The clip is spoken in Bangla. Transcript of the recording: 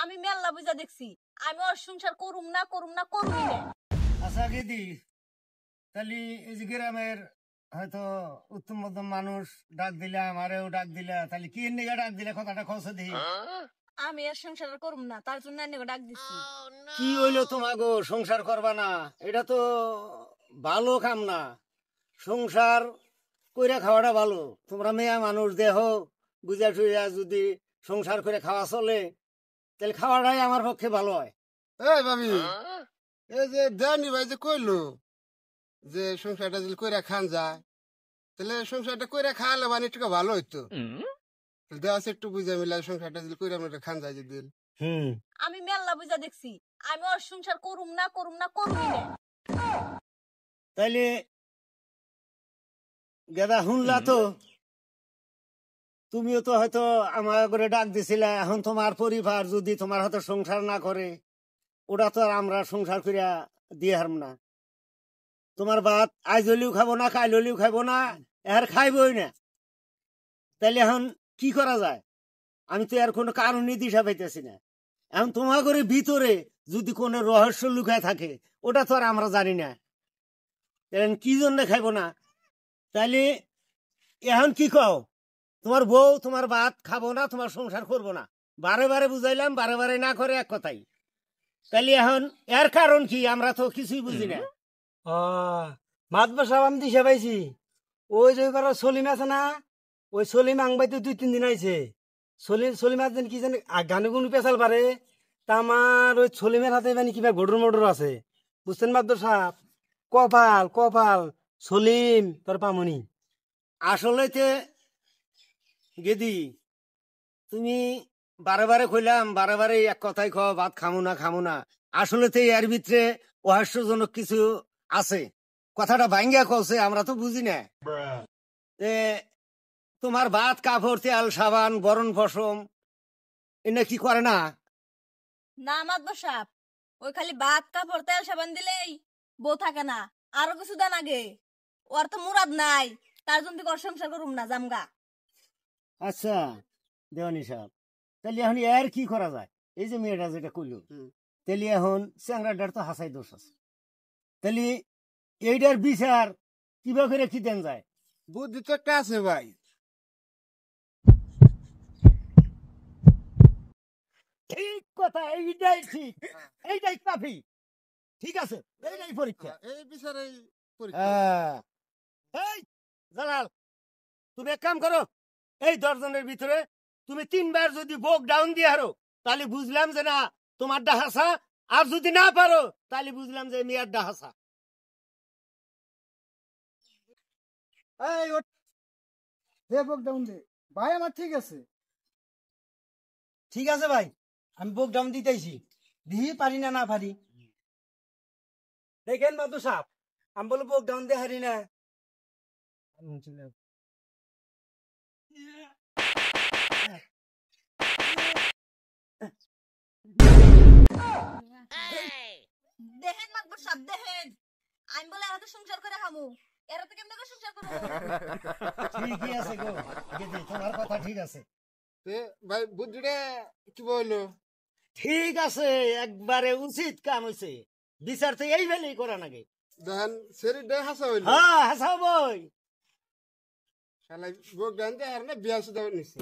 আমি মেলা বুঝা দেখছি আমি ওর সংসার করুম না করুমই না। আচ্ছা দিদি, তাহলে এই যে গ্রামের হয়তো উত্তম মধ্যম মানুষ ডাক দিলাম, আরেও ডাক দিলা, তাহলে কি নিয়ে ডাক দিলে কথাটা খসে দিই। আমি আর সংসার করুম না, তার জন্য এনে ডাক দিছি। কি হইলো তোমাগো সংসার করবা না? এটা তো ভালো কাম না। সংসার কইরা খাওয়াটা ভালো। তোমরা মেয়া মানুষ দেহ বুঝা টুইয়া যদি সংসার করে খাওয়া চলে, তাহলে খাওয়াটাই আমার পক্ষে ভালো হয়। এই ভাবি, এই যে দেওয়ানি ভাই যে কইলো যে সংসারটা যদি কইরা খান যায়, তাহলে সংসারটা কইরা খাওয়ালে মানে একটু ভালো হইতো। দেওয়া একটু বুঝে মিলা সংসারটা যদি কইরা আমরা খান যায় যদি। আমি মেলা বুঝা দেখছি আমি ওর সংসার করুম না করুমই না। তাইলে গেদা শুনলা তো, তুমিও তো হয়তো আমার করে ডাক দিছিলা। এখন তোমার পরিবার যদি তোমার হয়তো সংসার না করে, ওটা তো আর আমরা সংসার করিয়া দিয়ে হারম না। তোমার ভাত আজ হলেও খাবো না, কাল হলেও খাবো না, এর খাইবই না। তাইলে এখন কি করা যায়? আমি তো এর কোনো কারণই দিশা পাইতেছি না। এখন তোমার করে ভিতরে যদি কোনো রহস্য লুকায় থাকে, ওটা তো আর আমরা জানি না। এখন কি জন্য খাইবো না? তাইলে এখন কি কও? তোমার বউ তোমার ভাত খাবো না, তোমার সংসার করবো না, বারে বারে বুঝাইলাম, বারে বারে না করে এক কথাই। তাইলে এখন এর কারণ কি? আমরা তো কিছুই বুঝি না। মাতবার সাহেব আমি দিশা পাইছি। ওই যে সলিম আছে না, ওই সলিম আংবাইতে 2-3 দিন আইছে। সলিম আছে কি জানি গানে গুন পেশাল পারে, তা আমার ওই সলিমের হাতে মানে কিবা গডর মডর আছে, বুঝছেন মাতবার সাহেব? কপাল সলিম তোর পামনি। আসলে গেদি, তুমি বারে বারে কইলাম, বারে বারে এক কথাই খাও, ভাত খামো না। আসলে তো এর ভিতরে রহস্যজনক কিছু আছে। কথাটা ভাঙ্গিয়া কছে, আমরা তো বুঝি না। তোমার ভাত কাপড় তেল সাবান বরণ ফসম এনে কি করে না? না মাতবর সাহেব, ওই খালি ভাত কাপড় তেল সাবান দিলেই বউ থাকে না, আরো কিছু দেন আগে। ওর তো মুরাদ নাই, তার জন্য ওর সংসার করুম না, জামগা। আচ্ছা দেওয়ানি সাহেব, তাহলে এখন এর কি করা যায়? এই যে মেয়েটা যেটা কইল, তাহলে এখন চ্যাংরাটার তো হাসাই দোষ আছে। তাহলে এইটার বিচার কিভাবে করে কি দেন যায়? বুদ্ধি তো একটা আছে ভাই। ঠিক কথা, এইটাই ঠিক, এইটাই কাফি। ঠিক আছে, এইটাই পরীক্ষা। এই বিচারে এই জালাল, তুমি এক কাম করো, এই 10 জনের ভিতরে তুমি 3 বার যদি বোক ডাউন দিয়ে হারো, তাহলে বুঝলাম যে না তোমার ডাহাসা। আর যদি না পারো, তাহলে বুঝলাম যে মেয়ের ডাহাসা। এই ওঠ, দে বুক ডাউন দে ভাই। আমার ঠিক আছে ভাই, আমি বুক ডাউন দিতেছি, দিহি পারি না পারি। দেখেন মাদু সাহেব, আমি বলে বুক ডাউন দিয়ে হারি না। দেখেন মাতবর সাহেব, দেখেন আমি বলে এরা তো সংসার করে খামু, এরা তো কেমনে করে সংসার করবো? ঠিকই আছে গো গেদি, তোমার কথা ঠিক আছে। ভাই বুদ্ধিটা কি বললো? ঠিক আছে, একবারে উচিত কাম হয়েছে। বিচার তো এই বেলেই করা নাগে। দেখেন শরীরটা হাসা হইলো। হ্যাঁ হাসা বই। শালা বুক ডান দিয়ে আর না বিয়া সুদা নিছে।